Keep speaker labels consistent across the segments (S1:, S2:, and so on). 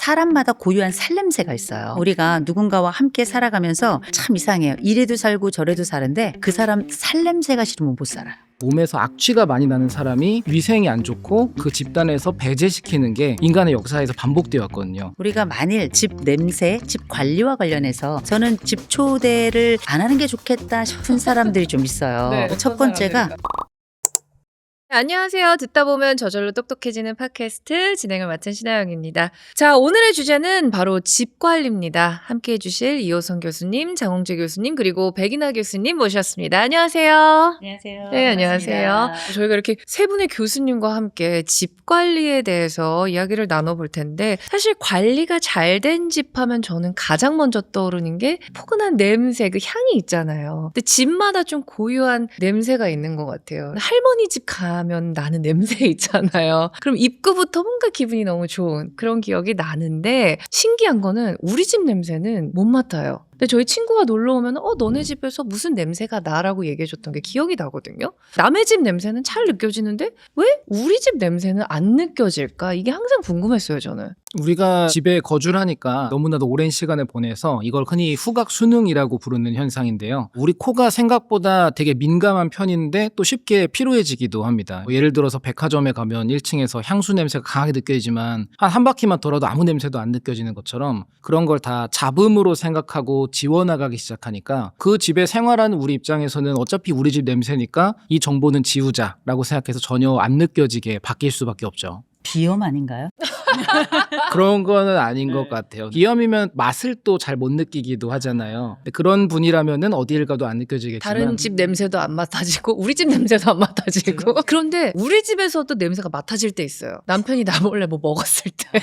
S1: 사람마다 고유한 살냄새가 있어요. 우리가 누군가와 함께 살아가면서 참 이상해요. 이래도 살고 저래도 사는데 그 사람 살냄새가 싫으면 못 살아요.
S2: 몸에서 악취가 많이 나는 사람이 위생이 안 좋고 그 집단에서 배제시키는 게 인간의 역사에서 반복되어 왔거든요.
S1: 우리가 만일 집 냄새, 집 관리와 관련해서 저는 집 초대를 안 하는 게 좋겠다 싶은 사람들이 좀 있어요.
S3: 네,
S1: 첫 번째가
S3: 안녕하세요. 듣다 보면 저절로 똑똑해지는 팟캐스트 진행을 맡은 신하영입니다. 자, 오늘의 주제는 바로 집 관리입니다. 함께해 주실 이호선 교수님, 장홍재 교수님, 그리고 백인하 교수님 모셨습니다. 안녕하세요.
S1: 안녕하세요.
S3: 네, 안녕하세요. 저희가 이렇게 세 분의 교수님과 함께 집 관리에 대해서 이야기를 나눠볼 텐데, 사실 관리가 잘 된 집 하면 저는 가장 먼저 떠오르는 게 포근한 냄새, 그 향이 있잖아요. 근데 집마다 좀 고유한 냄새가 있는 것 같아요. 할머니 집 가면 나는 냄새 있잖아요. 그럼 입구부터 뭔가 기분이 너무 좋은 그런 기억이 나는데, 신기한 거는 우리 집 냄새는 못 맡아요. 근데 저희 친구가 놀러 오면 너네 집에서 무슨 냄새가 나라고 얘기해 줬던 게 기억이 나거든요. 남의 집 냄새는 잘 느껴지는데 왜 우리 집 냄새는 안 느껴질까? 이게 항상 궁금했어요, 저는.
S2: 우리가 집에 거주를 하니까 너무나도 오랜 시간을 보내서 이걸 흔히 후각 수능이라고 부르는 현상인데요. 우리 코가 생각보다 되게 민감한 편인데 또 쉽게 피로해지기도 합니다. 예를 들어서 백화점에 가면 1층에서 향수 냄새가 강하게 느껴지지만 한 바퀴만 돌아도 아무 냄새도 안 느껴지는 것처럼 그런 걸 다 잡음으로 생각하고 지워나가기 시작하니까 그 집에 생활하는 우리 입장에서는 어차피 우리 집 냄새니까 이 정보는 지우자라고 생각해서 전혀 안 느껴지게 바뀔 수밖에 없죠.
S1: 비염 아닌가요?
S2: 그런 거는 아닌 것 같아요. 비염이면 맛을 또 잘 못 느끼기도 하잖아요. 근데 그런 분이라면은 어디를 가도 안 느껴지겠지만
S3: 다른 집 냄새도 안 맡아지고 우리 집 냄새도 안 맡아지고 그런데 우리 집에서도 냄새가 맡아질 때 있어요. 남편이 나 몰래 뭐 먹었을 때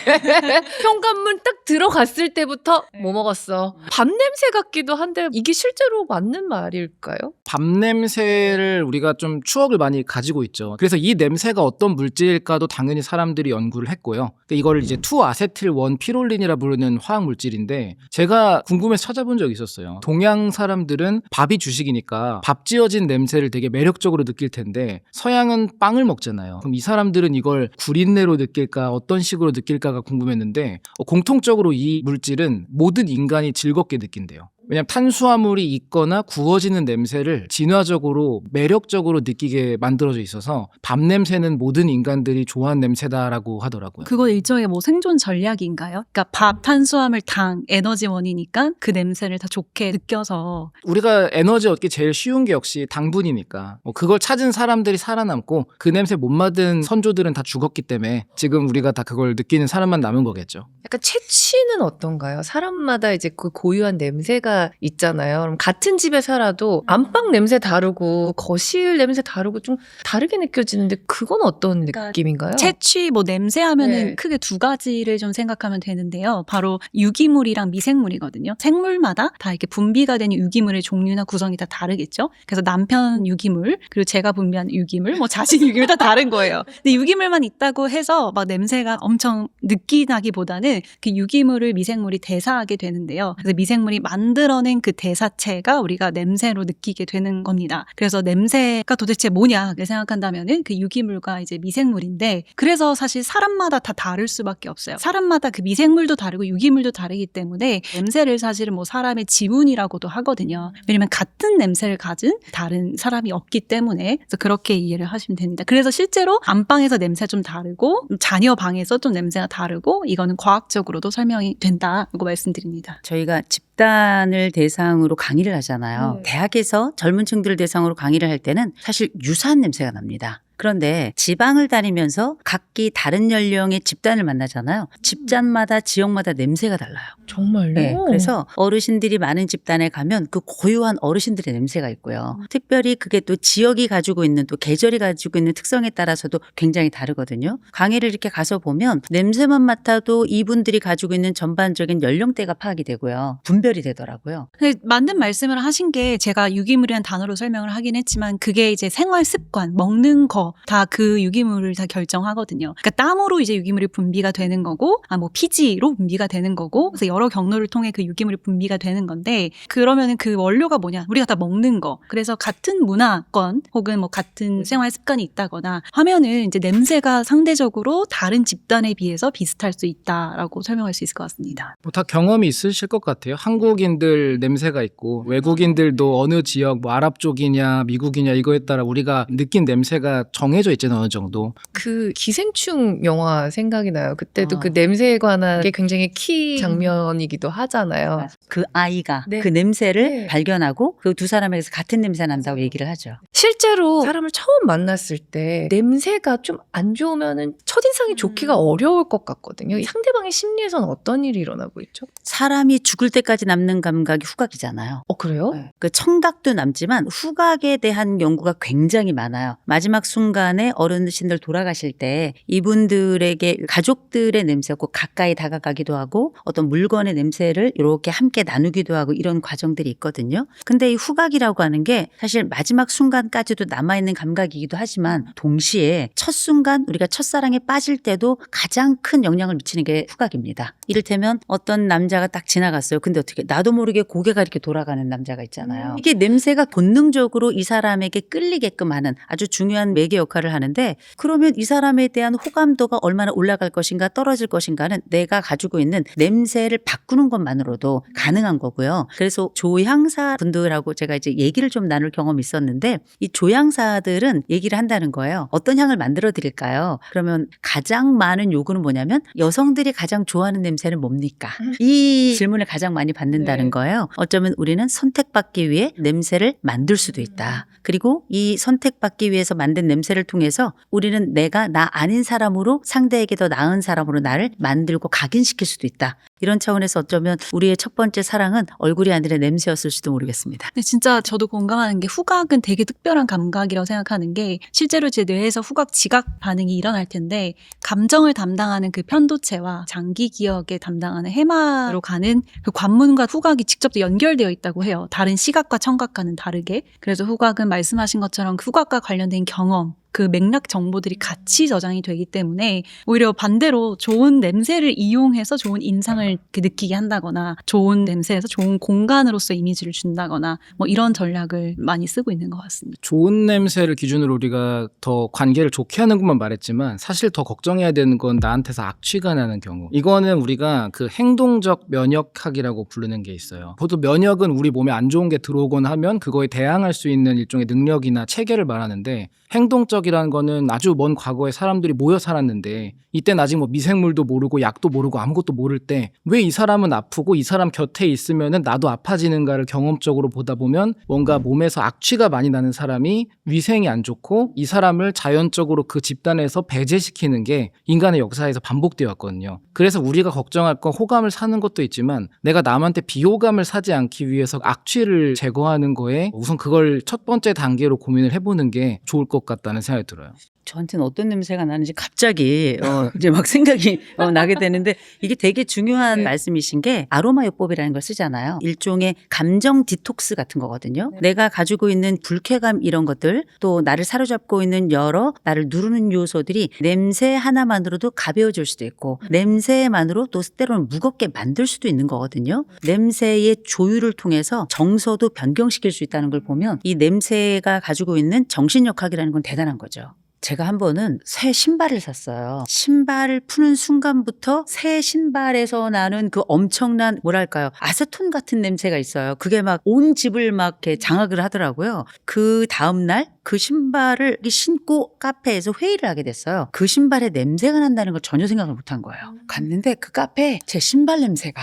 S3: 현관문 딱 들어갔을 때부터 뭐 먹었어. 밥 냄새 같기도 한데 이게 실제로 맞는 말일까요?
S2: 밥 냄새를 우리가 좀 추억을 많이 가지고 있죠. 그래서 이 냄새가 어떤 물질일까도 당연히 사람들이 연구를 했고요. 이걸 이제 2아세틸1 피롤린이라 부르는 화학 물질인데 제가 궁금해서 찾아본 적이 있었어요. 동양 사람들은 밥이 주식이니까 밥 지어진 냄새를 되게 매력적으로 느낄 텐데 서양은 빵을 먹잖아요. 그럼 이 사람들은 이걸 구린내로 느낄까 어떤 식으로 느낄까가 궁금했는데 공통적으로 이 물질은 모든 인간이 즐겁게 느낀대요. 왜냐하면 탄수화물이 있거나 구워지는 냄새를 진화적으로 매력적으로 느끼게 만들어져 있어서 밥 냄새는 모든 인간들이 좋아하는 냄새다라고 하더라고요.
S4: 그거 일종의 뭐 생존 전략인가요? 그러니까 밥, 탄수화물, 당, 에너지원이니까 그 냄새를 다 좋게 느껴서.
S2: 우리가 에너지 얻기 제일 쉬운 게 역시 당분이니까 그걸 찾은 사람들이 살아남고 그 냄새 못 맡은 선조들은 다 죽었기 때문에 지금 우리가 다 그걸 느끼는 사람만 남은 거겠죠.
S3: 약간 채취는 어떤가요? 사람마다 이제 그 고유한 냄새가 있잖아요. 그럼 같은 집에 살아도 안방 냄새 다르고 거실 냄새 다르고 좀 다르게 느껴지는데 그건 어떤 느낌인가요?
S4: 채취, 뭐 냄새 하면은
S3: 네.
S4: 크게 두 가지를 좀 생각하면 되는데요. 바로 유기물이랑 미생물이거든요. 생물마다 다 이렇게 분비가 되는 유기물의 종류나 구성이 다 다르겠죠. 그래서 남편 유기물, 그리고 제가 분비한 유기물, 뭐 자신 유기물 다 다른 거예요. 근데 유기물만 있다고 해서 막 냄새가 엄청 느끼나기보다는 그 유기물을 미생물이 대사하게 되는데요. 그래서 미생물이 만들어낸 그 대사체가 우리가 냄새로 느끼게 되는 겁니다. 그래서 냄새가 도대체 뭐냐를 생각한다면은 그 유기물과 이제 미생물인데, 그래서 사실 사람마다 다 다를 수밖에 없어요. 사람마다 그 미생물도 다르고 유기물도 다르기 때문에 냄새를 사실은 뭐 사람의 지문이라고도 하거든요. 왜냐면 같은 냄새를 가진 다른 사람이 없기 때문에. 그래서 그렇게 이해를 하시면 됩니다. 그래서 실제로 안방에서 냄새 좀 다르고 자녀 방에서 좀 냄새가 다르고 이거는 과학적으로도 설명이 된다고 말씀드립니다.
S1: 저희가 집단을 대상으로 강의를 하잖아요. 대학에서 젊은 층들을 대상으로 강의를 할 때는 사실 유사한 냄새가 납니다. 그런데 지방을 다니면서 각기 다른 연령의 집단을 만나잖아요. 집단마다 지역마다 냄새가 달라요.
S3: 정말요?
S1: 네, 그래서 어르신들이 많은 집단에 가면 그 고유한 어르신들의 냄새가 있고요. 특별히 그게 또 지역이 가지고 있는 또 계절이 가지고 있는 특성에 따라서도 굉장히 다르거든요. 강의를 이렇게 가서 보면 냄새만 맡아도 이분들이 가지고 있는 전반적인 연령대가 파악이 되고요. 분별이 되더라고요.
S4: 근데 맞는 말씀을 하신 게, 제가 유기물이라는 단어로 설명을 하긴 했지만 그게 이제 생활 습관, 먹는 거 대해서 다 그 유기물을 다 결정하거든요. 그러니까 땀으로 이제 유기물이 분비가 되는 거고, 뭐 피지로 분비가 되는 거고, 그래서 여러 경로를 통해 그 유기물이 분비가 되는 건데, 그러면은 그 원료가 뭐냐? 우리가 다 먹는 거. 그래서 같은 문화권 혹은 뭐 같은 생활 습관이 있다거나 하면은 이제 냄새가 상대적으로 다른 집단에 비해서 비슷할 수 있다라고 설명할 수 있을 것 같습니다.
S2: 뭐 다 경험이 있으실 것 같아요. 한국인들 냄새가 있고 외국인들도 어느 지역 뭐 아랍 쪽이냐 미국이냐 이거에 따라 우리가 느낀 냄새가 정해져 있잖아요. 어느 정도.
S3: 그 기생충 영화 생각이 나요. 그때도
S1: 아.
S3: 그 냄새에 관한 게 굉장히 키 장면이기도 하잖아요.
S1: 그 아이가
S3: 네.
S1: 그 냄새를
S3: 네.
S1: 발견하고 그 두 사람에게서 같은 냄새 난다고 얘기를 하죠.
S3: 실제로 사람을 처음 만났을 때 냄새가 좀 안 좋으면은 첫인상이 좋기가 어려울 것 같거든요. 상대방의 심리에서는 어떤 일이 일어나고 있죠?
S1: 사람이 죽을 때까지 남는 감각이 후각이잖아요.
S3: 그래요?
S1: 그 청각도 남지만 후각에 대한 연구가 굉장히 많아요. 마지막 순간에 어르신들 돌아가실 때 이분들에게 가족들의 냄새고 가까이 다가가기도 하고 어떤 물건의 냄새를 이렇게 함께 나누기도 하고 이런 과정들이 있거든요. 근데 이 후각이라고 하는 게 사실 마지막 순간까지도 남아있는 감각이기도 하지만 동시에 첫 순간 우리가 첫사랑에 빠질 때도 가장 큰 영향을 미치는 게 후각입니다. 이를테면 어떤 남자가 딱 지나갔어요. 근데 어떻게 나도 모르게 고개가 이렇게 돌아가는 남자가 있잖아요. 이게 냄새가 본능적으로 이 사람에게 끌리게끔 하는 아주 중요한 매개 역할을 하는데 그러면 이 사람에 대한 호감도가 얼마나 올라갈 것인가 떨어질 것인가는 내가 가지고 있는 냄새를 바꾸는 것만으로도 가능한 거고요. 그래서 조향사 분들하고 제가 이제 얘기를 좀 나눌 경험이 있었는데 이 조향사들은 얘기를 한다는 거예요. 어떤 향을 만들어 드릴까요? 그러면 가장 많은 요구는 뭐냐면 여성들이 가장 좋아하는 냄새는 뭡니까? 이 질문을 가장 많이 받는다는
S3: 네.
S1: 거예요. 어쩌면 우리는 선택받기 위해 냄새를 만들 수도 있다. 그리고 이 선택받기 위해서 만든 냄새를 통해서 우리는 내가 나 아닌 사람으로 상대에게 더 나은 사람으로 나를 만들고 각인시킬 수도 있다. 이런 차원에서 어쩌면 우리의 첫 번째 사랑은 얼굴이 아니라 냄새였을 수도 모르겠습니다.
S4: 근데 진짜 저도 공감하는 게 후각은 되게 특별한 감각이라고 생각하는 게 실제로 제 뇌에서 후각 지각 반응이 일어날 텐데 감정을 담당하는 그 편도체와 장기 기억에 담당하는 해마로 가는 그 관문과 후각이 직접 연결되어 있다고 해요. 다른 시각과 청각과는 다르게. 그래서 후각은 말씀하신 것처럼 그 후각과 관련된 경험 그 맥락 정보들이 같이 저장이 되기 때문에 오히려 반대로 좋은 냄새를 이용해서 좋은 인상을 이렇게 느끼게 한다거나 좋은 냄새에서 좋은 공간으로서 이미지를 준다거나 뭐 이런 전략을 많이 쓰고 있는 것 같습니다.
S2: 좋은 냄새를 기준으로 우리가 더 관계를 좋게 하는 것만 말했지만 사실 더 걱정해야 되는 건 나한테서 악취가 나는 경우. 이거는 우리가 그 행동적 면역학이라고 부르는 게 있어요. 보통 면역은 우리 몸에 안 좋은 게 들어오거나 하면 그거에 대항할 수 있는 일종의 능력이나 체계를 말하는데 행동적이라는 거는 아주 먼 과거에 사람들이 모여 살았는데 이때는 아직 뭐 미생물도 모르고 약도 모르고 아무것도 모를 때 왜 이 사람은 아프고 이 사람 곁에 있으면은 나도 아파지는가를 경험적으로 보다 보면 뭔가 몸에서 악취가 많이 나는 사람이 위생이 안 좋고 이 사람을 자연적으로 그 집단에서 배제시키는 게 인간의 역사에서 반복되어 왔거든요. 그래서 우리가 걱정할 건 호감을 사는 것도 있지만 내가 남한테 비호감을 사지 않기 위해서 악취를 제거하는 거에 우선 그걸 첫 번째 단계로 고민을 해보는 게 좋을 것 같다는 생각이 들어요.
S1: 저한테는 어떤 냄새가 나는지 갑자기 이제 막 생각이 나게 되는데 이게 되게 중요한
S3: 네.
S1: 말씀이신 게 아로마요법이라는 걸 쓰잖아요. 일종의 감정 디톡스 같은 거거든요.
S3: 네.
S1: 내가 가지고 있는 불쾌감 이런 것들 또 나를 사로잡고 있는 여러 나를 누르는 요소들이 냄새 하나만으로도 가벼워질 수도 있고 냄새만으로 또 때로는 무겁게 만들 수도 있는 거거든요. 냄새의 조율을 통해서 정서도 변경시킬 수 있다는 걸 보면 이 냄새가 가지고 있는 정신역학이라는 건 대단한 거죠. 제가 한 번은 새 신발을 샀어요. 신발을 푸는 순간부터 새 신발에서 나는 그 엄청난 뭐랄까요 아세톤 같은 냄새가 있어요. 그게 막 온 집을 막 이렇게 장악을 하더라고요. 그 다음날 그 신발을 신고 카페에서 회의를 하게 됐어요. 그 신발에 냄새가 난다는 걸 전혀 생각을 못한 거예요. 갔는데 그 카페에 제 신발 냄새가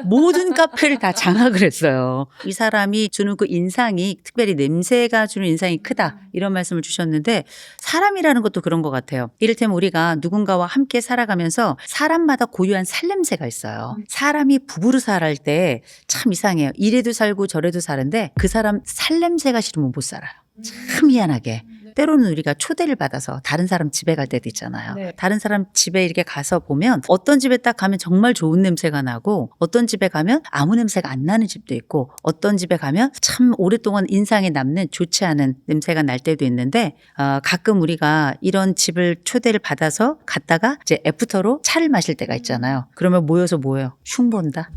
S1: 모든 카페를 다 장악을 했어요. 이 사람이 주는 그 인상이 특별히 냄새가 주는 인상이 크다 이런 말씀을 주셨는데 사람이라는 것도 그런 것 같아요. 이를테면 우리가 누군가와 함께 살아가면서 사람마다 고유한 살냄새가 있어요. 사람이 부부로 살할 때 참 이상해요. 이래도 살고 저래도 사는데 그 사람 살냄새가 싫으면 못 살아요. 참 희한하게. 때로는 우리가 초대를 받아서 다른 사람 집에 갈 때도 있잖아요.
S3: 네.
S1: 다른 사람 집에 이렇게 가서 보면 어떤 집에 딱 가면 정말 좋은 냄새가 나고 어떤 집에 가면 아무 냄새가 안 나는 집도 있고 어떤 집에 가면 참 오랫동안 인상에 남는 좋지 않은 냄새가 날 때도 있는데 가끔 우리가 이런 집을 초대를 받아서 갔다가 이제 애프터로 차를 마실 때가 있잖아요. 그러면 모여서 뭐예요? 흉 본다.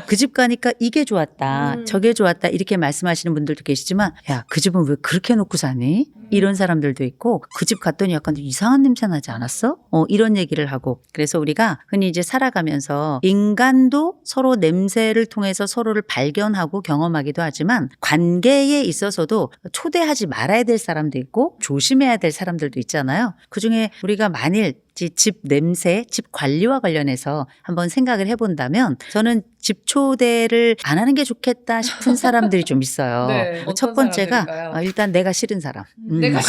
S1: 그 집 가니까 이게 좋았다, 저게 좋았다 이렇게 말씀하시는 분들도 계시지만 야, 그 집은 왜 그렇게 놓고 사니? 이런 사람들도 있고 그 집 갔더니 약간 좀 이상한 냄새 나지 않았어? 이런 얘기를 하고 그래서 우리가 흔히 이제 살아가면서 인간도 서로 냄새를 통해서 서로를 발견하고 경험하기도 하지만 관계에 있어서도 초대하지 말아야 될 사람도 있고 조심해야 될 사람들도 있잖아요. 그중에 우리가 만일 집 냄새, 집 관리와 관련해서 한번 생각을 해본다면 저는 집 초대를 안 하는 게 좋겠다 싶은 사람들이 좀 있어요.
S3: 네, 어떤
S1: 첫 번째가
S3: 사람들일까요?
S1: 일단 내가 싫은 사람.
S3: 내가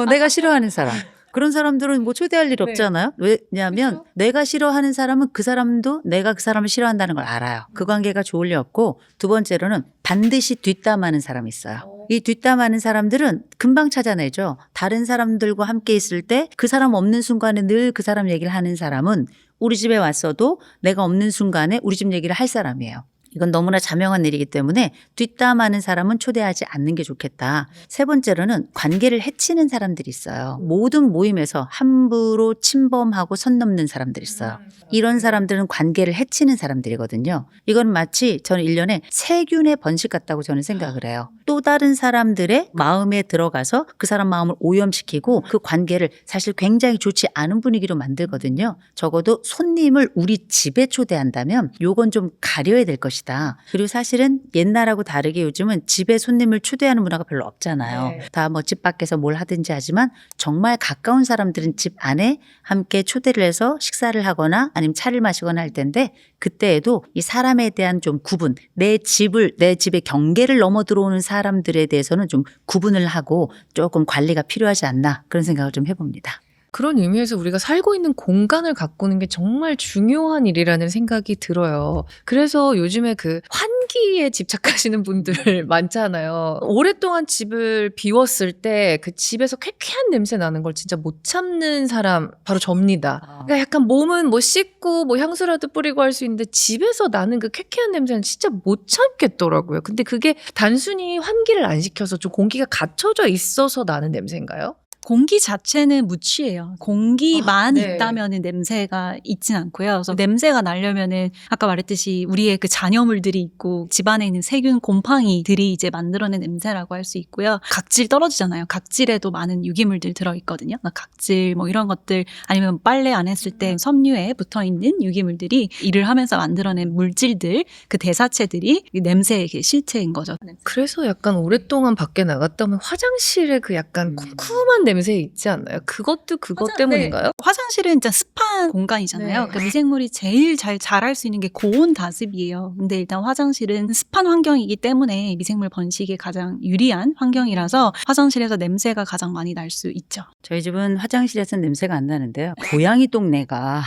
S1: 내가 싫어하는 사람. 그런 사람들은 뭐 초대할 일
S3: 네.
S1: 없잖아요. 왜냐하면
S3: 그렇죠.
S1: 내가 싫어하는 사람은 그 사람도 내가 그 사람을 싫어한다는 걸 알아요. 그 관계가 좋을 리 없고 두 번째로는 반드시 뒷담하는 사람이 있어요. 이 뒷담하는 사람들은 금방 찾아내죠. 다른 사람들과 함께 있을 때 그 사람 없는 순간에 늘 그 사람 얘기를 하는 사람은 우리 집에 왔어도 내가 없는 순간에 우리 집 얘기를 할 사람이에요. 이건 너무나 자명한 일이기 때문에 뒷담하는 사람은 초대하지 않는 게 좋겠다. 세 번째로는 관계를 해치는 사람들이 있어요. 모든 모임에서 함부로 침범하고 선 넘는 사람들이 있어요. 이런 사람들은 관계를 해치는 사람들이거든요. 이건 마치 저는 1년에 세균의 번식 같다고 저는 생각을 해요. 또 다른 사람들의 마음에 들어가서 그 사람 마음을 오염시키고 그 관계를 사실 굉장히 좋지 않은 분위기로 만들거든요. 적어도 손님을 우리 집에 초대한다면 요건 좀 가려야 될 것이다. 그리고 사실은 옛날하고 다르게 요즘은 집에 손님을 초대하는 문화가 별로 없잖아요.
S3: 네.
S1: 다 뭐 집 밖에서 뭘 하든지 하지만 정말 가까운 사람들은 집 안에 함께 초대를 해서 식사를 하거나 아니면 차를 마시거나 할 텐데 그때에도 이 사람에 대한 좀 구분, 내 집의 경계를 넘어 들어오는 사람들에 대해서는 좀 구분을 하고 조금 관리가 필요하지 않나 그런 생각을 좀 해봅니다.
S3: 그런 의미에서 우리가 살고 있는 공간을 가꾸는 게 정말 중요한 일이라는 생각이 들어요. 그래서 요즘에 그 환기에 집착하시는 분들 많잖아요. 오랫동안 집을 비웠을 때 그 집에서 쾌쾌한 냄새 나는 걸 진짜 못 참는 사람 바로 접니다. 그러니까 약간 몸은 뭐 씻고 뭐 향수라도 뿌리고 할 수 있는데 집에서 나는 그 쾌쾌한 냄새는 진짜 못 참겠더라고요. 근데 그게 단순히 환기를 안 시켜서 좀 공기가 갇혀져 있어서 나는 냄새인가요?
S4: 공기 자체는 무취예요. 공기만
S3: 네.
S4: 있다면은 냄새가 있진 않고요. 그래서 냄새가 나려면은 아까 말했듯이 우리의 그 잔여물들이 있고 집안에 있는 세균 곰팡이들이 이제 만들어낸 냄새라고 할 수 있고요. 각질 떨어지잖아요. 각질에도 많은 유기물들 들어있거든요. 그러니까 각질 뭐 이런 것들 아니면 빨래 안 했을 때 섬유에 붙어있는 유기물들이 일을 하면서 만들어낸 물질들 그 대사체들이 이 냄새의 실체인 거죠.
S3: 그래서 약간 오랫동안 밖에 나갔다 오면 화장실에 그 약간 쿰쿰한 냄새 있지 않나요? 그것도 그것 때문인가요?
S4: 화장실은 진짜 습한 공간이잖아요.
S3: 네.
S4: 그러니까 미생물이 제일 잘 자랄 수 있는 게 고온 다습이에요. 근데 일단 화장실은 습한 환경이기 때문에 미생물 번식에 가장 유리한 환경이라서 화장실에서 냄새가 가장 많이 날 수 있죠.
S1: 저희 집은 화장실에서는 냄새가 안 나는데요. 고양이 똥내가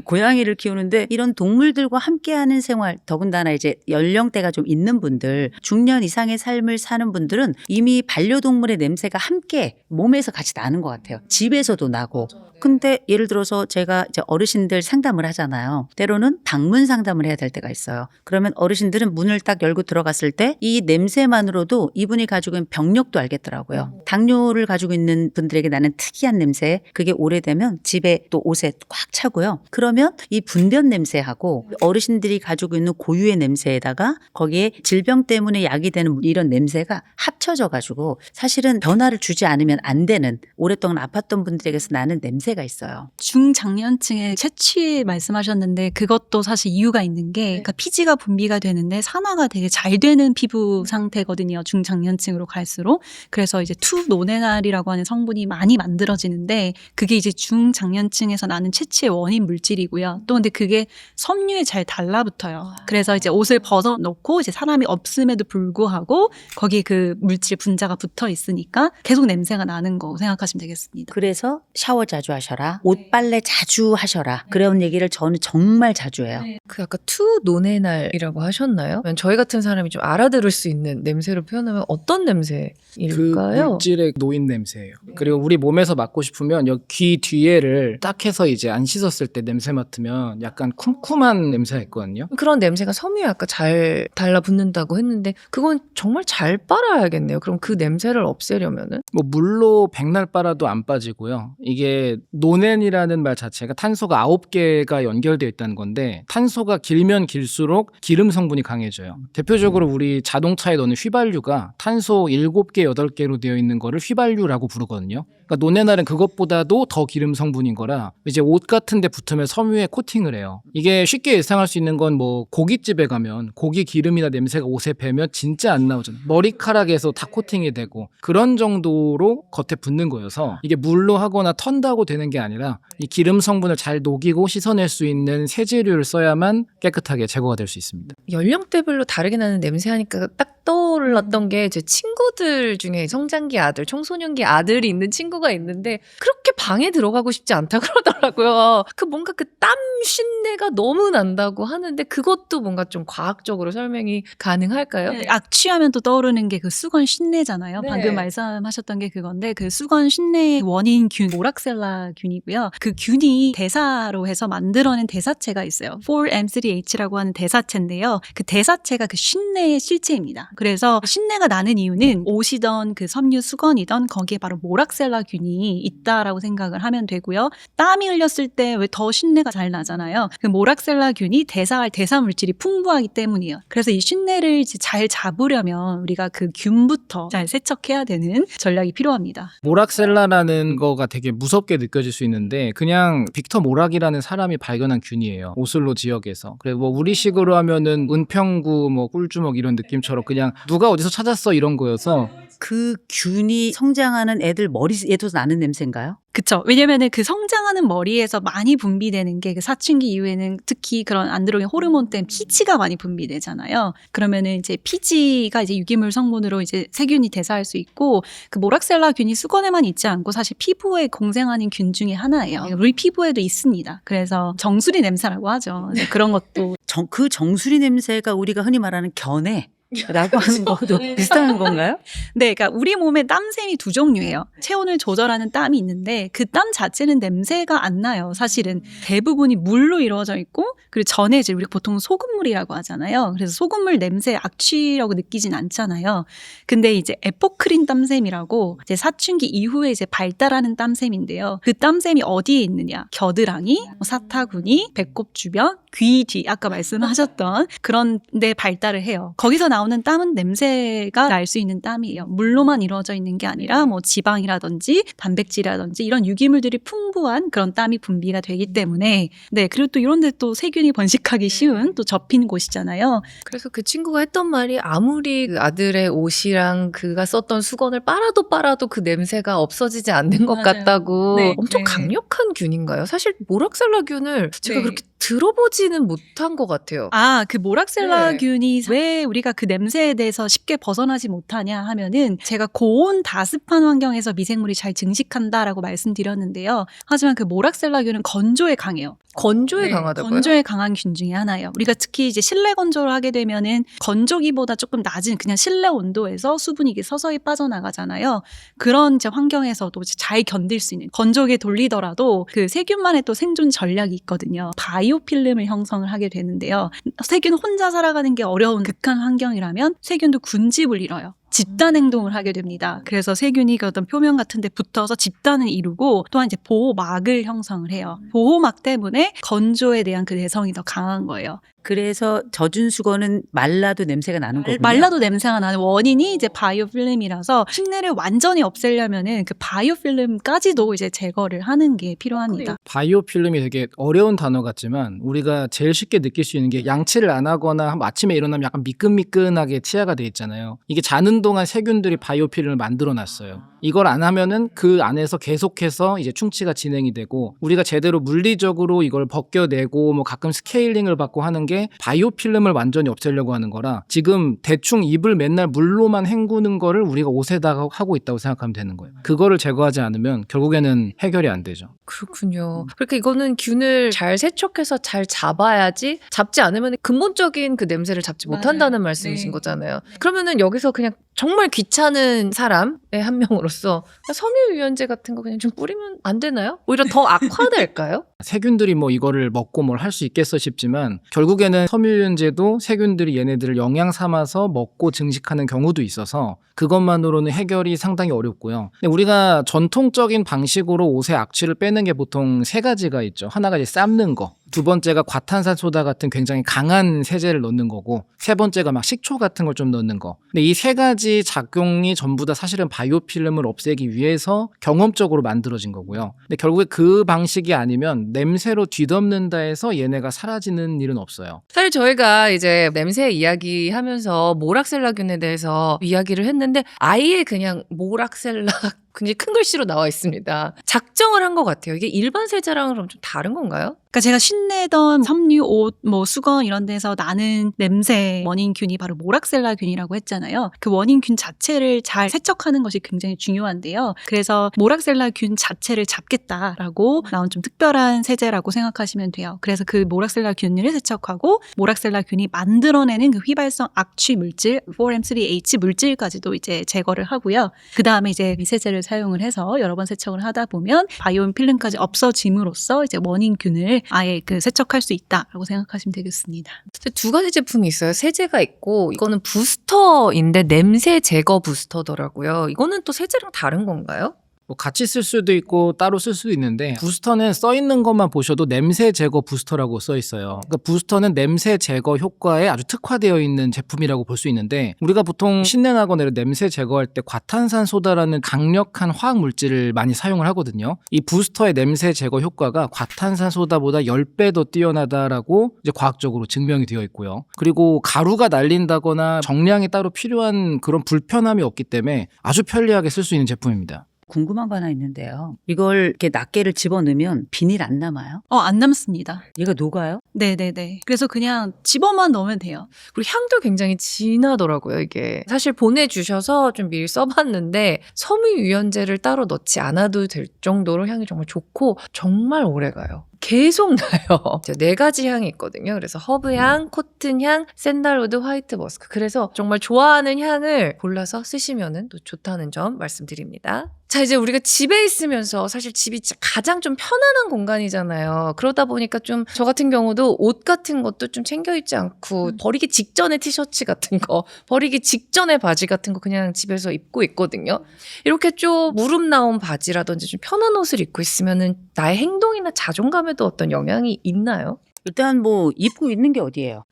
S1: 고양이를 키우는데 이런 동물들과 함께하는 생활 더군다나 이제 연령대가 좀 있는 분들 중년 이상의 삶을 사는 분들은 이미 반려동물의 냄새가 함께 몸에서 같이 나는 것 같아요. 집에서도 나고. 근데 예를 들어서 제가 이제 어르신들 상담을 하잖아요. 때로는 방문 상담을 해야 될 때가 있어요. 그러면 어르신들은 문을 딱 열고 들어갔을 때 이 냄새만으로도 이분이 가지고 있는 병력도 알겠더라고요. 당뇨를 가지고 있는 분들에게 나는 특이한 냄새 그게 오래되면 집에 또 옷에 꽉 차고요. 그러면 이 분변 냄새하고 어르신들이 가지고 있는 고유의 냄새에다가 거기에 질병 때문에 약이 되는 이런 냄새가 합쳐져 가지고 사실은 변화를 주지 않으면 안 되는 오랫동안 아팠던 분들에게서 나는 냄새가 있어요.
S4: 중장년층의 채취 말씀하셨는데 그것도 사실 이유가 있는 게 그러니까 피지가 분비가 되는데 산화가 되게 잘 되는 피부 상태거든요. 중장년층으로 갈수록. 그래서 이제 투노네날이라고 하는 성분이 많이 만들어지는데 그게 이제 중장년층에서 나는 채취의 원인 물질이고요. 또 근데 그게 섬유에 잘 달라붙어요. 그래서 이제 옷을 벗어놓고 이제 사람이 없음에도 불구하고 거기에 그 물질 분자가 붙어 있으니까 계속 냄새가 나는 거 생각하시면 되겠습니다.
S1: 그래서 샤워 자주 자주 하셔라. 옷 빨래 자주 하셔라. 그런 얘기를 저는 정말 자주 해요.
S3: 그 아까 투 노네날이라고 하셨나요? 저희 같은 사람이 좀 알아들을 수 있는 냄새로 표현하면 어떤
S2: 그
S3: 냄새일까요?
S2: 물질의 노인 냄새예요. 그리고 우리 몸에서 맡고 싶으면 여기 귀 뒤에를 딱 해서 이제 안 씻었을 때 냄새 맡으면 약간 쿰쿰한 냄새가 있거든요.
S3: 그런 냄새가 섬유에 아까 잘 달라붙는다고 했는데 그건 정말 잘 빨아야겠네요. 그럼 그 냄새를 없애려면은
S2: 뭐 물로 백날 빨아도 안 빠지고요. 이게 노넨이라는 말 자체가 탄소가 9개가 연결되어 있다는 건데 탄소가 길면 길수록 기름 성분이 강해져요. 대표적으로 우리 자동차에 넣는 휘발유가 탄소 7개, 8개로 되어 있는 거를 휘발유라고 부르거든요. 그러니까 노네날은 그것보다도 더 기름 성분인 거라 이제 옷 같은 데 붙으면 섬유에 코팅을 해요. 이게 쉽게 예상할 수 있는 건 뭐 고깃집에 가면 고기 기름이나 냄새가 옷에 배면 진짜 안 나오잖아요. 머리카락에서 다 코팅이 되고 그런 정도로 겉에 붙는 거여서 이게 물로 하거나 턴다고 되는 게 아니라 이 기름 성분을 잘 녹이고 씻어낼 수 있는 세제류를 써야만 깨끗하게 제거가 될 수 있습니다.
S3: 연령대별로 다르게 나는 냄새 하니까 딱 떠올랐던 게 제 친구들 중에 성장기 아들, 청소년기 아들이 있는 친구가 있는데 그렇게 방에 들어가고 싶지 않다 그러더라고요. 그 뭔가 그 땀 쉰내가 너무 난다고 하는데 그것도 뭔가 좀 과학적으로 설명이 가능할까요?
S4: 악취하면 또 떠오르는 게 그 수건 쉰내잖아요.
S3: 네.
S4: 방금 말씀하셨던 게 그건데 그 수건 쉰내의 원인 균 모락셀라 균이고요. 그 균이 대사로 해서 만들어낸 대사체가 있어요. 4M3H라고 하는 대사체인데요. 그 대사체가 그 쉰내의 실체입니다. 그래서 쉰내가 나는 이유는 옷이던 그 섬유 수건이던 거기에 바로 모락셀라 균이 있다라고 생각을 하면 되고요. 땀이 흘렸을 때 왜 더 쉰내가 잘 나잖아요. 그 모락셀라 균이 대사할 대사 물질이 풍부하기 때문이에요. 그래서 이 쉰내를 이제 잘 잡으려면 우리가 그 균부터 잘 세척해야 되는 전략이 필요합니다.
S2: 모락셀라라는 거가 되게 무섭게 느껴질 수 있는데 그냥 빅터 모락이라는 사람이 발견한 균이에요. 오슬로 지역에서. 그래서 뭐 우리식으로 하면은 은평구 뭐 꿀주먹 이런 느낌처럼 그냥 누가 어디서 찾았어 이런 거여서
S1: 그 균이 성장하는 애들 머리에도 나는 냄새인가요?
S4: 그쵸. 왜냐면은 그 성장하는 머리에서 많이 분비되는 게 그 사춘기 이후에는 특히 그런 안드로겐 호르몬 때문에 피지가 많이 분비되잖아요. 그러면은 이제 피지가 이제 유기물 성분으로 이제 세균이 대사할 수 있고 그 모락셀라 균이 수건에만 있지 않고 사실 피부에 공생하는 균 중에 하나예요. 우리 피부에도 있습니다. 그래서 정수리 냄새라고 하죠. 그런 것도
S1: 그 정수리 냄새가 우리가 흔히 말하는 견해. 라고 하는 것도 비슷한 건가요?
S4: 네, 그러니까 우리 몸에 땀샘이 두 종류예요. 체온을 조절하는 땀이 있는데 그 땀 자체는 냄새가 안 나요. 사실은 대부분이 물로 이루어져 있고 그리고 전해질 우리 보통 소금물이라고 하잖아요. 그래서 소금물 냄새 악취라고 느끼진 않잖아요. 근데 이제 에포크린 땀샘이라고 이제 사춘기 이후에 이제 발달하는 땀샘인데요. 그 땀샘이 어디에 있느냐? 겨드랑이, 사타구니, 배꼽 주변, 귀 뒤 아까 말씀하셨던 그런 데 발달을 해요. 거기서 나오는 땀은 냄새가 날 수 있는 땀이에요. 물로만 이루어져 있는 게 아니라 뭐 지방이라든지 단백질이라든지 이런 유기물들이 풍부한 그런 땀이 분비가 되기 때문에 네 그리고 또 이런 데 또 세균이 번식하기 쉬운 또 접힌 곳이잖아요.
S3: 그래서 그 친구가 했던 말이 아무리 그 아들의 옷이랑 그가 썼던 수건을 빨아도 그 냄새가 없어지지 않는 것
S4: 맞아요.
S3: 같다고
S4: 네.
S3: 엄청
S4: 네.
S3: 강력한 균인가요? 사실 모락셀라 균을 제가
S4: 네.
S3: 그렇게 들어보지는 못한 것 같아요.
S4: 아, 그 모락셀라
S3: 네.
S4: 균이 왜 우리가 그 냄새에 대해서 쉽게 벗어나지 못하냐 하면은 제가 고온 다습한 환경에서 미생물이 잘 증식한다라고 말씀드렸는데요. 하지만 그 모락셀라 균은 건조에 강해요.
S3: 건조에
S4: 네,
S3: 강하다고요?
S4: 건조에 강한 균 중에 하나예요. 우리가 특히 이제 실내 건조를 하게 되면은 건조기보다 조금 낮은 그냥 실내 온도에서 수분이 이게 서서히 빠져나가잖아요. 그런 이제 환경에서도 이제 잘 견딜 수 있는 건조기에 돌리더라도 그 세균만의 또 생존 전략이 있거든요. 바이오필름을 형성을 하게 되는데요. 세균 혼자 살아가는 게 어려운 극한 환경이라면 세균도 군집을 이뤄요. 집단 행동을 하게 됩니다. 그래서 세균이 그 어떤 표면 같은 데 붙어서 집단을 이루고 또한 이제 보호막을 형성을 해요. 보호막 때문에 건조에 대한 그 내성이 더 강한 거예요.
S1: 그래서 젖은 수건은 말라도 냄새가 나는 거군요.
S4: 말라도 냄새가 나는 원인이 이제 바이오필름이라서 흉내를 완전히 없애려면은 그 바이오필름까지도 이제 제거를 하는 게 필요합니다.
S2: 바이오필름이 되게 어려운 단어 같지만 우리가 제일 쉽게 느낄 수 있는 게 양치를 안 하거나 아침에 일어나면 약간 미끈미끈하게 치아가 돼 있잖아요. 이게 자는 동안 세균들이 바이오필름을 만들어 놨어요. 이걸 안 하면은 그 안에서 계속해서 이제 충치가 진행이 되고 우리가 제대로 물리적으로 이걸 벗겨내고 뭐 가끔 스케일링을 받고 하는 게 게 바이오필름을 완전히 없애려고 하는 거라 지금 대충 입을 맨날 물로만 헹구는 거를 우리가 옷에다가 하고 있다고 생각하면 되는 거예요. 그거를 제거하지 않으면 결국에는 해결이 안 되죠.
S3: 그렇군요. 그러니까 이거는 균을 잘 세척해서 잘 잡아야지 잡지 않으면 근본적인 그 냄새를 잡지
S4: 맞아요.
S3: 못한다는 말씀이신
S4: 네.
S3: 거잖아요. 그러면은 여기서 그냥 정말 귀찮은 사람의 한 명으로서 섬유유연제 같은 거 그냥 좀 뿌리면 안 되나요? 오히려 더 악화될까요?
S2: 세균들이 뭐 이거를 먹고 뭘 할 수 있겠어 싶지만 결국에는 섬유유연제도 세균들이 얘네들을 영양 삼아서 먹고 증식하는 경우도 있어서 그것만으로는 해결이 상당히 어렵고요. 근데 우리가 전통적인 방식으로 옷의 악취를 빼는 게 보통 세 가지가 있죠. 하나가 이제 삶는 거, 두 번째가 과탄산소다 같은 굉장히 강한 세제를 넣는 거고, 세 번째가 막 식초 같은 걸 좀 넣는 거. 근데 이 세 가지 작용이 전부 다 사실은 바이오필름을 없애기 위해서 경험적으로 만들어진 거고요. 근데 결국에 그 방식이 아니면 냄새로 뒤덮는다 해서 얘네가 사라지는 일은 없어요.
S3: 사실 저희가 이제 냄새 이야기하면서 모락셀라균에 대해서 이야기를 했는데 아예 그냥 모락셀라 굉장히 큰 글씨로 나와 있습니다. 작정을 한 것 같아요. 이게 일반 세제랑은 그럼 좀 다른 건가요?
S4: 그러니까 제가 신내던 섬유, 옷, 뭐 수건 이런 데서 나는 냄새 원인균이 바로 모락셀라균이라고 했잖아요. 그 원인균 자체를 잘 세척하는 것이 굉장히 중요한데요. 그래서 모락셀라균 자체를 잡겠다라고 나온 좀 특별한 세제라고 생각하시면 돼요. 그래서 그 모락셀라균을 세척하고 모락셀라균이 만들어내는 그 휘발성 악취 물질 4M3H 물질까지도 이제 제거를 하고요. 그 다음에 이제 이 세제를 사용을 해서 여러 번 세척을 하다 보면 바이오필름까지 없어짐으로써 이제 원인균을 아예 그 세척할 수 있다라고 생각하시면 되겠습니다.
S3: 두 가지 제품이 있어요. 세제가 있고 이거는 부스터인데 냄새 제거 부스터더라고요. 이거는 또 세제랑 다른 건가요?
S2: 뭐 같이 쓸 수도 있고 따로 쓸 수도 있는데 부스터는 써 있는 것만 보셔도 냄새 제거 부스터라고 써 있어요. 그러니까 부스터는 냄새 제거 효과에 아주 특화되어 있는 제품이라고 볼 수 있는데 우리가 보통 신내나거나 이런 냄새 제거할 때 과탄산소다라는 강력한 화학 물질을 많이 사용을 하거든요. 이 부스터의 냄새 제거 효과가 과탄산소다보다 10배 더 뛰어나다라고 이제 과학적으로 증명이 되어 있고요. 그리고 가루가 날린다거나 정량이 따로 필요한 그런 불편함이 없기 때문에 아주 편리하게 쓸 수 있는 제품입니다.
S1: 궁금한 거 하나 있는데요. 이걸 이렇게 낱개를 집어넣으면 비닐 안 남아요?
S4: 안 남습니다.
S1: 얘가 녹아요?
S4: 네네네. 그래서 그냥 집어만 넣으면 돼요.
S3: 그리고 향도 굉장히 진하더라고요, 이게. 사실 보내주셔서 좀 미리 써봤는데 섬유유연제를 따로 넣지 않아도 될 정도로 향이 정말 좋고 정말 오래가요. 계속 나요. 4가지 향이 있거든요. 그래서 허브향, 코튼향, 샌달우드, 화이트 머스크. 그래서 정말 좋아하는 향을 골라서 쓰시면 또 좋다는 점 말씀드립니다. 자, 이제 우리가 집에 있으면서 사실 집이 진짜 가장 좀 편안한 공간이잖아요. 그러다 보니까 좀 저 같은 경우도 옷 같은 것도 좀 챙겨 입지 않고 버리기 직전에 티셔츠 같은 거, 버리기 직전에 바지 같은 거 그냥 집에서 입고 있거든요. 이렇게 좀 무릎 나온 바지라든지 좀 편한 옷을 입고 있으면은 나의 행동이나 자존감에도 어떤 영향이 있나요?
S1: 일단 뭐 입고 있는 게 어디예요?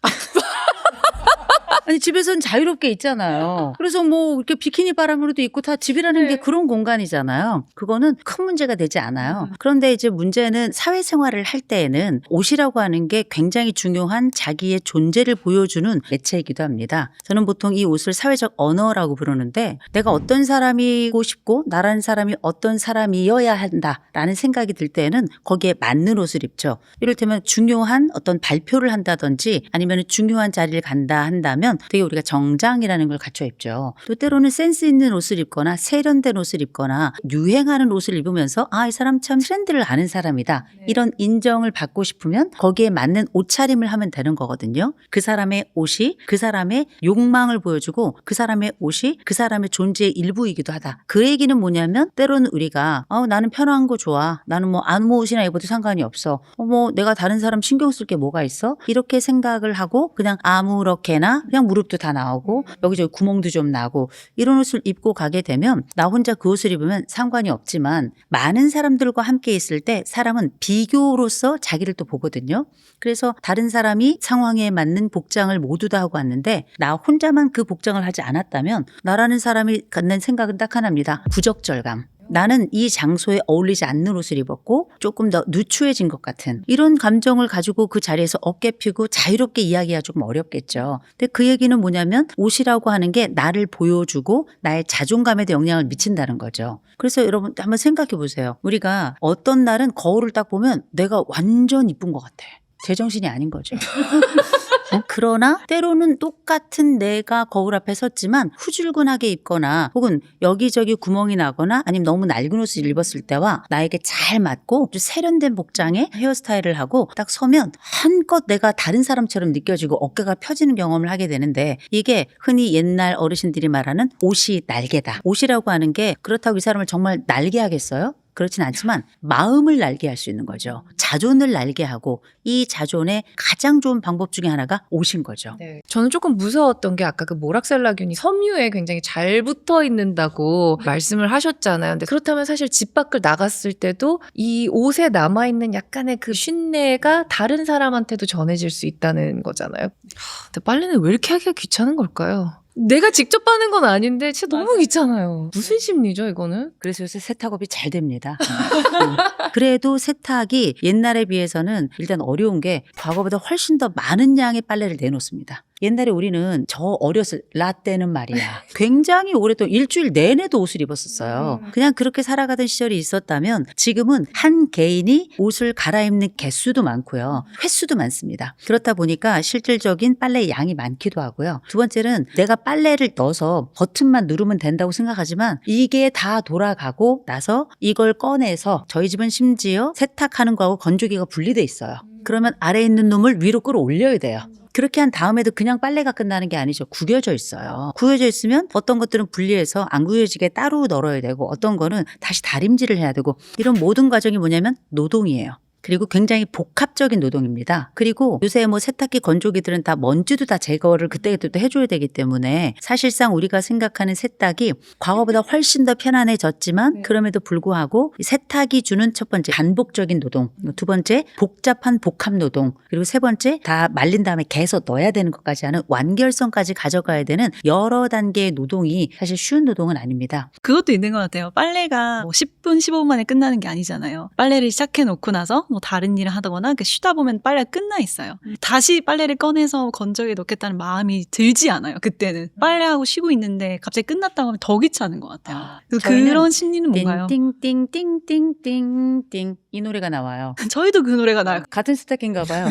S1: 아니 집에서는 자유롭게 있잖아요. 그래서 뭐 이렇게 비키니 바람으로도 있고 다 집이라는 게 그런 공간이잖아요. 그거는 큰 문제가 되지 않아요. 그런데 이제 문제는 사회생활을 할 때에는 옷이라고 하는 게 굉장히 중요한 자기의 존재를 보여주는 매체이기도 합니다. 저는 보통 이 옷을 사회적 언어라고 부르는데 내가 어떤 사람이고 싶고 나라는 사람이 어떤 사람이어야 한다라는 생각이 들 때에는 거기에 맞는 옷을 입죠. 이를테면 중요한 어떤 발표를 한다든지 아니면 중요한 자리를 간다 한다면 되게 우리가 정장이라는 걸 갖춰 입죠. 또 때로는 센스 있는 옷을 입거나 세련된 옷을 입거나 유행하는 옷을 입으면서 이 사람 참 트렌드를 아는 사람이다. 이런 인정을 받고 싶으면 거기에 맞는 옷차림을 하면 되는 거거든요. 그 사람의 옷이 그 사람의 욕망을 보여주고 그 사람의 옷이 그 사람의 존재의 일부이기도 하다. 그 얘기는 뭐냐면 때로는 우리가 나는 편한 거 좋아. 나는 뭐 아무 옷이나 입어도 상관이 없어. 뭐 내가 다른 사람 신경 쓸 게 뭐가 있어? 이렇게 생각을 하고 그냥 아무렇게나 그냥 무릎도 다 나오고 여기저기 구멍도 좀 나고 이런 옷을 입고 가게 되면 나 혼자 그 옷을 입으면 상관이 없지만 많은 사람들과 함께 있을 때 사람은 비교로서 자기를 또 보거든요. 그래서 다른 사람이 상황에 맞는 복장을 모두 다 하고 왔는데 나 혼자만 그 복장을 하지 않았다면 나라는 사람이 갖는 생각은 딱 하나입니다. 부적절감. 나는 이 장소에 어울리지 않는 옷을 입었고 조금 더 누추해진 것 같은 이런 감정을 가지고 그 자리에서 어깨 펴고 자유롭게 이야기하기 조금 어렵겠죠. 근데 그 얘기는 뭐냐면 옷이라고 하는 게 나를 보여주고 나의 자존감에도 영향을 미친다는 거죠. 그래서 여러분 한번 생각해 보세요. 우리가 어떤 날은 거울을 딱 보면 내가 완전 이쁜 것 같아. 제정신이 아닌 거죠. 그러나 때로는 똑같은 내가 거울 앞에 섰지만 후줄근하게 입거나 혹은 여기저기 구멍이 나거나 아니면 너무 낡은 옷을 입었을 때와 나에게 잘 맞고 아주 세련된 복장에 헤어스타일을 하고 딱 서면 한껏 내가 다른 사람처럼 느껴지고 어깨가 펴지는 경험을 하게 되는데 이게 흔히 옛날 어르신들이 말하는 옷이 날개다. 옷이라고 하는 게 그렇다고 이 사람을 정말 날게 하겠어요? 그렇진 않지만 마음을 날게 할 수 있는 거죠. 자존을 날게 하고 이 자존의 가장 좋은 방법 중에 하나가 옷인 거죠.
S3: 네. 저는 조금 무서웠던 게 아까 그 모락셀라균이 섬유에 굉장히 잘 붙어 있는다고 말씀을 하셨잖아요. 근데 그렇다면 사실 집 밖을 나갔을 때도 이 옷에 남아있는 약간의 그 쉰내가 다른 사람한테도 전해질 수 있다는 거잖아요. 근데 빨래는 왜 이렇게 하기가 귀찮은 걸까요? 내가 직접 하는 건 아닌데 진짜 너무 귀찮아요. 무슨 심리죠 이거는?
S1: 그래서 요새 세탁업이 잘 됩니다. 그래도 세탁이 옛날에 비해서는 일단 어려운 게 과거보다 훨씬 더 많은 양의 빨래를 내놓습니다. 옛날에 우리는 저 어렸을 라떼는 말이야. 굉장히 오랫동안 일주일 내내도 옷을 입었었어요. 그냥 그렇게 살아가던 시절이 있었다면 지금은 한 개인이 옷을 갈아입는 개수도 많고요. 횟수도 많습니다. 그렇다 보니까 실질적인 빨래 양이 많기도 하고요. 두 번째는 내가 빨래를 넣어서 버튼만 누르면 된다고 생각하지만 이게 다 돌아가고 나서 이걸 꺼내서 저희 집은 심지어 세탁하는 거하고 건조기가 분리돼 있어요. 그러면 아래에 있는 놈을 위로 끌어올려야 돼요. 그렇게 한 다음에도 그냥 빨래가 끝나는 게 아니죠. 구겨져 있어요. 구겨져 있으면 어떤 것들은 분리해서 안 구겨지게 따로 널어야 되고 어떤 거는 다시 다림질을 해야 되고 이런 모든 과정이 뭐냐면 노동이에요. 그리고 굉장히 복합적인 노동입니다. 그리고 요새 뭐 세탁기 건조기들은 다 먼지도 다 제거를 그때그때 해줘야 되기 때문에 사실상 우리가 생각하는 세탁이 과거보다 훨씬 더 편안해졌지만 그럼에도 불구하고 세탁이 주는 첫 번째 반복적인 노동, 두 번째 복잡한 복합 노동, 그리고 세 번째 다 말린 다음에 개서 넣어야 되는 것까지 하는 완결성까지 가져가야 되는 여러 단계의 노동이 사실 쉬운 노동은 아닙니다.
S4: 그것도 있는 것 같아요. 빨래가 뭐 10분, 15분 만에 끝나는 게 아니잖아요. 빨래를 시작해 놓고 나서 뭐 다른 일을 하다거나 쉬다 보면 빨래가 끝나 있어요. 다시 빨래를 꺼내서 건조기에 넣겠다는 마음이 들지 않아요. 그때는 빨래하고 쉬고 있는데 갑자기 끝났다고 하면 더 귀찮은 것 같아요. 그런 심리는 뭔가요?
S1: 띵띵띵띵띵띵 이 노래가 나와요.
S4: 저희도 그 노래가 나요.
S1: 같은 스타킹인가 봐요.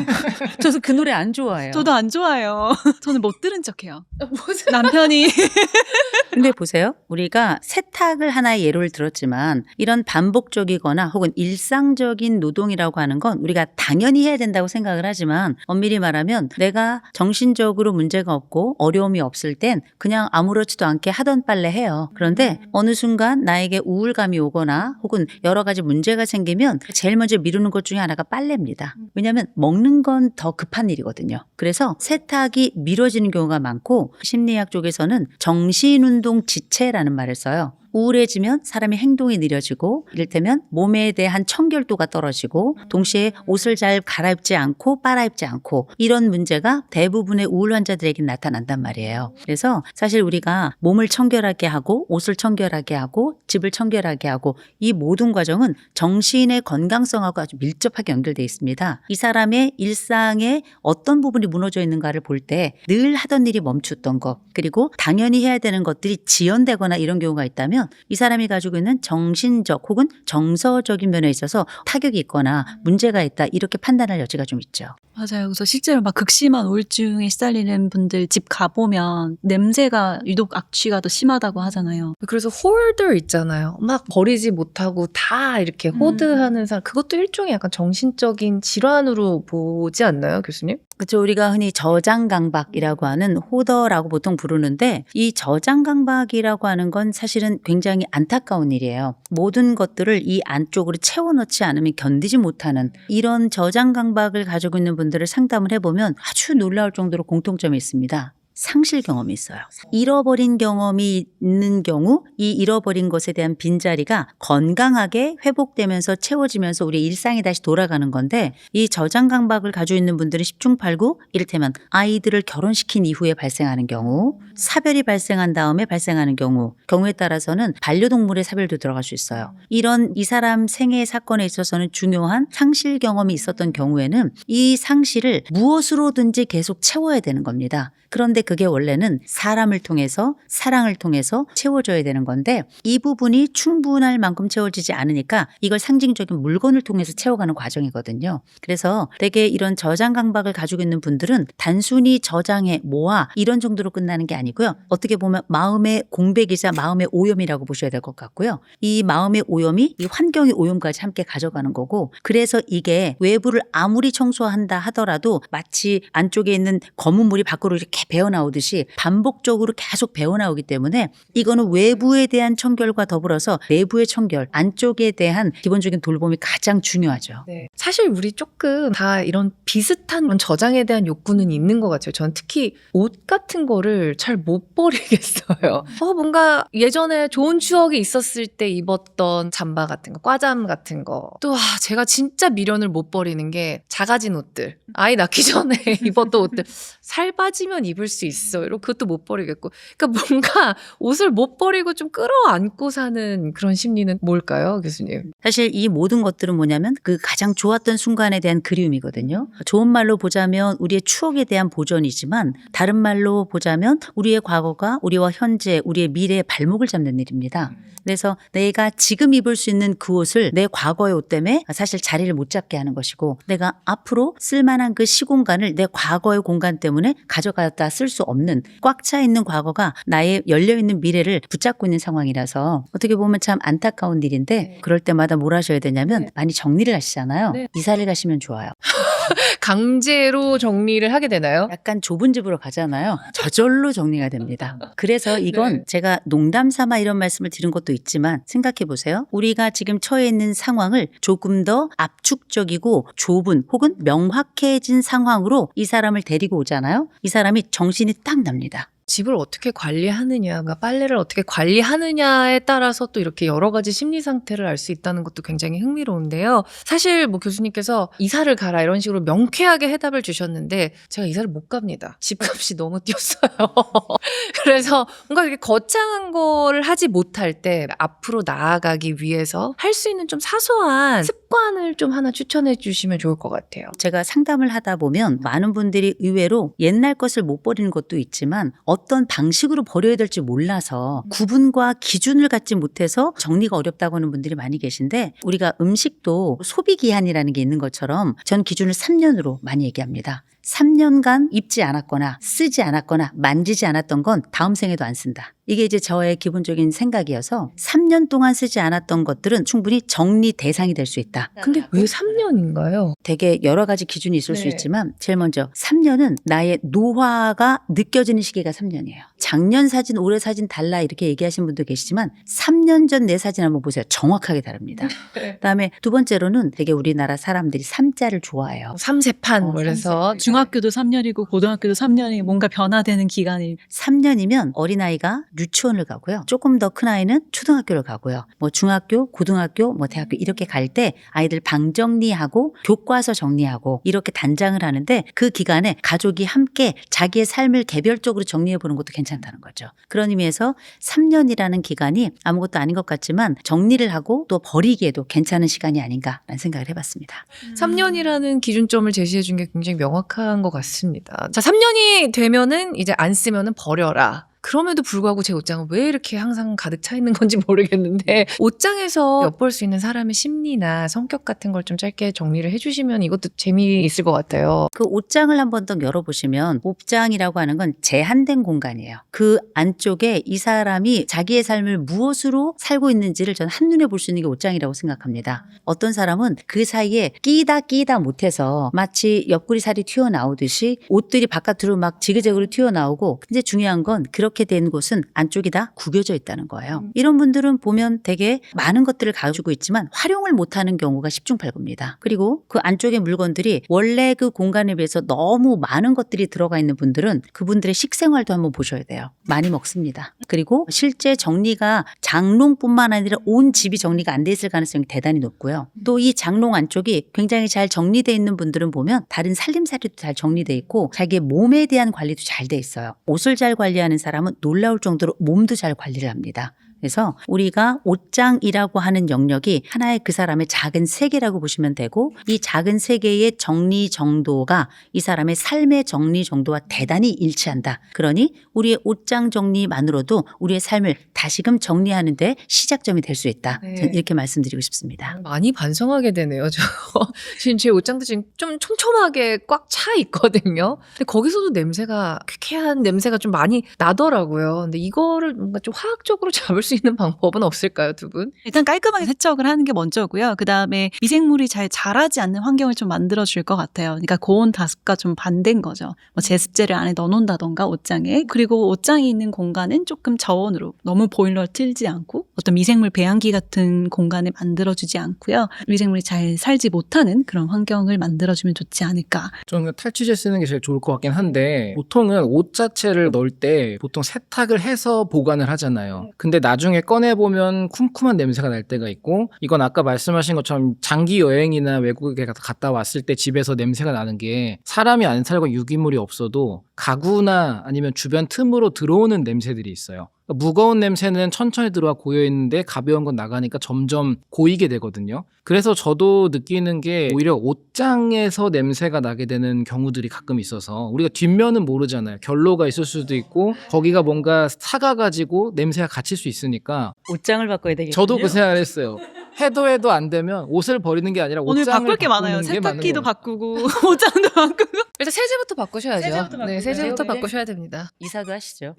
S1: 저도 그 노래 안 좋아해요.
S4: 저도 안 좋아해요. 저는 못 들은 척해요. 남편이
S1: 근데 보세요. 우리가 세탁을 하나의 예를 들었지만 이런 반복적이거나 혹은 일상적인 노동이라고 하는 건 우리가 당연히 해야 된다고 생각을 하지만 엄밀히 말하면 내가 정신적으로 문제가 없고 어려움이 없을 땐 그냥 아무렇지도 않게 하던 빨래 해요. 그런데 어느 순간 나에게 우울감이 오거나 혹은 여러 가지 문제가 생기면 제일 먼저 미루는 것 중에 하나가 빨래입니다. 왜냐하면 먹는 건 더 급한 일이거든요. 그래서 세탁이 미뤄지는 경우가 많고 심리학 쪽에서는 정신운동 지체라는 말을 써요. 우울해지면 사람의 행동이 느려지고 이를테면 몸에 대한 청결도가 떨어지고 동시에 옷을 잘 갈아입지 않고 빨아입지 않고 이런 문제가 대부분의 우울 환자들에게 나타난단 말이에요. 그래서 사실 우리가 몸을 청결하게 하고 옷을 청결하게 하고 집을 청결하게 하고 이 모든 과정은 정신의 건강성하고 아주 밀접하게 연결되어 있습니다. 이 사람의 일상에 어떤 부분이 무너져 있는가를 볼 때 늘 하던 일이 멈췄던 것 그리고 당연히 해야 되는 것들이 지연되거나 이런 경우가 있다면 이 사람이 가지고 있는 정신적 혹은 정서적인 면에 있어서 타격이 있거나 문제가 있다 이렇게 판단할 여지가 좀 있죠.
S4: 맞아요. 그래서 실제로 막 극심한 우울증에 시달리는 분들 집 가보면 냄새가 유독 악취가 더 심하다고 하잖아요.
S3: 그래서 홀더 있잖아요. 막 버리지 못하고 다 이렇게 호드하는 사람. 그것도 일종의 약간 정신적인 질환으로 보지 않나요, 교수님?
S1: 그렇죠. 우리가 흔히 저장강박이라고 하는 호더라고 보통 부르는데 이 저장강박이라고 하는 건 사실은 굉장히 안타까운 일이에요. 모든 것들을 이 안쪽으로 채워넣지 않으면 견디지 못하는 이런 저장강박을 가지고 있는 분들을 상담을 해보면 아주 놀라울 정도로 공통점이 있습니다. 상실 경험이 있어요. 잃어버린 경험이 있는 경우 이 잃어버린 것에 대한 빈자리가 건강하게 회복되면서 채워지면서 우리 일상이 다시 돌아가는 건데 이 저장강박을 가지고 있는 분들은 10중 8구 이를테면 아이들을 결혼시킨 이후에 발생하는 경우 사별이 발생한 다음에 발생하는 경우에 따라서는 반려동물의 사별도 들어갈 수 있어요. 이런 이 사람 생애 사건에 있어서는 중요한 상실 경험이 있었던 경우에는 이 상실을 무엇으로든지 계속 채워야 되는 겁니다. 그런데 그게 원래는 사람을 통해서 사랑을 통해서 채워져야 되는 건데 이 부분이 충분할 만큼 채워지지 않으니까 이걸 상징적인 물건을 통해서 채워가는 과정이거든요. 그래서 되게 이런 저장 강박을 가지고 있는 분들은 단순히 저장해 모아 이런 정도로 끝나는 게 아니고요. 어떻게 보면 마음의 공백이자 마음의 오염이라고 보셔야 될 것 같고요. 이 마음의 오염이 이 환경의 오염까지 함께 가져가는 거고 그래서 이게 외부를 아무리 청소한다 하더라도 마치 안쪽에 있는 검은 물이 밖으로 이렇게 배어나오듯이 반복적으로 계속 배어나오기 때문에 이거는 외부에 대한 청결과 더불어서 내부의 청결, 안쪽에 대한 기본적인 돌봄이 가장 중요하죠.
S3: 네. 사실 우리 조금 다 이런 비슷한 그런 저장에 대한 욕구는 있는 것 같아요. 전 특히 옷 같은 거를 잘 못 버리겠어요. 뭔가 예전에 좋은 추억이 있었을 때 입었던 잠바 같은 거, 꽈잠 같은 거. 또 제가 진짜 미련을 못 버리는 게 작아진 옷들. 아이 낳기 전에 입었던 옷들. 살 빠지면 입을 수 있어. 이런 그것도 못 버리겠고. 그러니까 뭔가 옷을 못 버리고 좀 끌어안고 사는 그런 심리는 뭘까요, 교수님?
S1: 사실 이 모든 것들은 뭐냐면 그 가장 좋았던 순간에 대한 그리움이거든요. 좋은 말로 보자면 우리의 추억에 대한 보존이지만 다른 말로 보자면 우리의 과거가 우리와 현재, 우리의 미래의 발목을 잡는 일입니다. 그래서 내가 지금 입을 수 있는 그 옷을 내 과거의 옷 때문에 사실 자리를 못 잡게 하는 것이고 내가 앞으로 쓸만한 그 시공간을 내 과거의 공간 때문에 가져가다 쓸 수 없는 꽉 차 있는 과거가 나의 열려있는 미래를 붙잡고 있는 상황이라서 어떻게 보면 참 안타까운 일인데 그럴 때마다 뭘 하셔야 되냐면 많이 정리를 하시잖아요.
S3: 네.
S1: 이사를 가시면 좋아요.
S3: 강제로 정리를 하게 되나요?
S1: 약간 좁은 집으로 가잖아요. 저절로 정리가 됩니다. 그래서 이건
S3: 네.
S1: 제가 농담 삼아 이런 말씀을 드린 것도 있지만 생각해 보세요. 우리가 지금 처해 있는 상황을 조금 더 압축적이고 좁은 혹은 명확해진 상황으로 이 사람을 데리고 오잖아요. 이 사람이 정신이 딱 납니다.
S3: 집을 어떻게 관리하느냐, 그러니까 빨래를 어떻게 관리하느냐에 따라서 또 이렇게 여러 가지 심리 상태를 알 수 있다는 것도 굉장히 흥미로운데요. 사실 뭐 교수님께서 이사를 가라 이런 식으로 명쾌하게 해답을 주셨는데 제가 이사를 못 갑니다. 집값이 너무 뛰었어요. 그래서 뭔가 이렇게 거창한 거를 하지 못할 때 앞으로 나아가기 위해서 할 수 있는 좀 사소한 습관을 좀 하나 추천해 주시면 좋을 것 같아요.
S1: 제가 상담을 하다 보면 많은 분들이 의외로 옛날 것을 못 버리는 것도 있지만 어떤 방식으로 버려야 될지 몰라서 구분과 기준을 갖지 못해서 정리가 어렵다고 하는 분들이 많이 계신데 우리가 음식도 소비 기한이라는 게 있는 것처럼 전 기준을 3년으로 많이 얘기합니다. 3년간 입지 않았거나 쓰지 않았거나 만지지 않았던 건 다음 생에도 안 쓴다. 이게 이제 저의 기본적인 생각이어서 3년 동안 쓰지 않았던 것들은 충분히 정리 대상이 될 수 있다.
S3: 근데 왜 3년인가요?
S1: 되게 여러 가지 기준이 있을 수
S3: 네.
S1: 있지만 제일 먼저 3년은 나의 노화가 느껴지는 시기가 3년이에요. 작년 사진, 올해 사진 달라 이렇게 얘기하시는 분도 계시지만 3년 전 내 사진 한번 보세요. 정확하게 다릅니다. 그다음에 두 번째로는 되게 우리나라 사람들이 삼자를 좋아해요.
S3: 삼세판 그래서
S4: 중학교도 3년이고 고등학교도 3년이 뭔가 변화되는 기간이
S1: 3년이면 어린아이가 유치원을 가고요. 조금 더 큰 아이는 초등학교를 가고요. 뭐 중학교, 고등학교, 뭐 대학교 이렇게 갈 때 아이들 방 정리하고 교과서 정리하고 이렇게 단장을 하는데 그 기간에 가족이 함께 자기의 삶을 개별적으로 정리해 보는 것도 괜찮다는 거죠. 그런 의미에서 3년이라는 기간이 아무것도 아닌 것 같지만 정리를 하고 또 버리기에도 괜찮은 시간이 아닌가라는 생각을 해봤습니다.
S3: 3년이라는 기준점을 제시해 준 게 굉장히 명확한 것 같습니다. 자, 3년이 되면은 이제 안 쓰면은 버려라. 그럼에도 불구하고 제 옷장은 왜 이렇게 항상 가득 차 있는 건지 모르겠는데 옷장에서 엿볼 수 있는 사람의 심리나 성격 같은 걸 좀 짧게 정리를 해주시면 이것도 재미있을 것 같아요.
S1: 그 옷장을 한번 더 열어보시면 옷장이라고 하는 건 제한된 공간이에요. 그 안쪽에 이 사람이 자기의 삶을 무엇으로 살고 있는지를 저는 한눈에 볼 수 있는 게 옷장이라고 생각합니다. 어떤 사람은 그 사이에 끼다 못해서 마치 옆구리 살이 튀어나오듯이 옷들이 바깥으로 막 지그재그로 튀어나오고 근데 중요한 건 그렇게 된 곳은 안쪽이 다 구겨져 있다는 거예요. 이런 분들은 보면 되게 많은 것들을 가지고 있지만 활용을 못하는 경우가 10중8구입니다. 그리고 그 안쪽의 물건들이 원래 그 공간에 비해서 너무 많은 것들이 들어가 있는 분들은 그분들의 식생활도 한번 보셔야 돼요. 많이 먹습니다. 그리고 실제 정리가 장롱뿐만 아니라 온 집이 정리가 안 돼 있을 가능성이 대단히 높고요. 또 이 장롱 안쪽이 굉장히 잘 정리되어 있는 분들은 보면 다른 살림살이도 잘 정리되어 있고 자기의 몸에 대한 관리도 잘 돼 있어요. 옷을 잘 관리하는 사람은 놀라울 정도로 몸도 잘 관리를 합니다. 그래서 우리가 옷장이라고 하는 영역이 하나의 그 사람의 작은 세계라고 보시면 되고 이 작은 세계의 정리 정도가 이 사람의 삶의 정리 정도와 대단히 일치한다. 그러니 우리의 옷장 정리만으로도 우리의 삶을 다시금 정리하는데 시작점이 될 수 있다.
S3: 네.
S1: 저는 이렇게 말씀드리고 싶습니다.
S3: 많이 반성하게 되네요. 저 지금 제 옷장도 지금 좀 촘촘하게 꽉 차 있거든요. 근데 거기서도 냄새가 쾌쾌한 냄새가 좀 많이 나더라고요. 근데 이거를 뭔가 좀 화학적으로 잡을 수 있는 방법은 없을까요, 두 분?
S4: 일단 깔끔하게 세척을 하는 게 먼저고요. 그다음에 미생물이 잘 자라지 않는 환경을 좀 만들어 줄 것 같아요. 그러니까 고온 다습과 좀 반대인 거죠. 뭐 제습제를 안에 넣어놓는다던가 옷장에. 그리고 옷장이 있는 공간은 조금 저온으로 너무 보일러를 틀지 않고 어떤 미생물 배양기 같은 공간을 만들어주지 않고요. 미생물이 잘 살지 못하는 그런 환경을 만들어주면 좋지 않을까.
S2: 저는 탈취제 쓰는 게 제일 좋을 것 같긴 한데 보통은 옷 자체를 넣을 때 보통 세탁을 해서 보관을 하잖아요. 근데 나중에 꺼내보면 쿰쿰한 냄새가 날 때가 있고 이건 아까 말씀하신 것처럼 장기 여행이나 외국에 갔다 왔을 때 집에서 냄새가 나는 게 사람이 안 살고 유기물이 없어도 가구나 아니면 주변 틈으로 들어오는 냄새들이 있어요. 무거운 냄새는 천천히 들어와 고여있는데 가벼운 건 나가니까 점점 고이게 되거든요. 그래서 저도 느끼는 게 오히려 옷장에서 냄새가 나게 되는 경우들이 가끔 있어서 우리가 뒷면은 모르잖아요. 결로가 있을 수도 있고 거기가 뭔가 사가가지고 냄새가 갇힐 수 있으니까
S1: 옷장을 바꿔야 되겠군요.
S2: 저도 그 생각을 했어요. 해도 안 되면 옷을 버리는 게 아니라
S4: 오늘
S2: 옷장을
S4: 바꿀 게 많아요.
S2: 바꾸는 게 많은
S4: 세탁기도
S2: 것
S4: 바꾸고 옷장도 바꾸고.
S3: 일단 세제부터 바꾸셔야죠.
S1: 세제부터 바꾸세요.
S3: 네, 세제부터
S1: 네.
S3: 바꾸셔야 됩니다.
S1: 이사도 하시죠.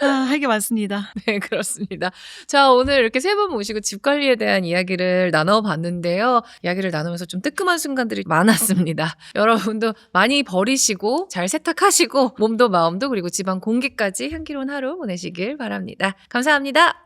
S4: 할 게 많습니다.
S3: 네, 그렇습니다. 자, 오늘 이렇게 세 분 모시고 집 관리에 대한 이야기를 나눠봤는데요. 이야기를 나누면서 좀 뜨끔한 순간들이 많았습니다. 여러분도 많이 버리시고 잘 세탁하시고 몸도 마음도 그리고 집안 공기까지 향기로운 하루 보내시길 바랍니다. 감사합니다.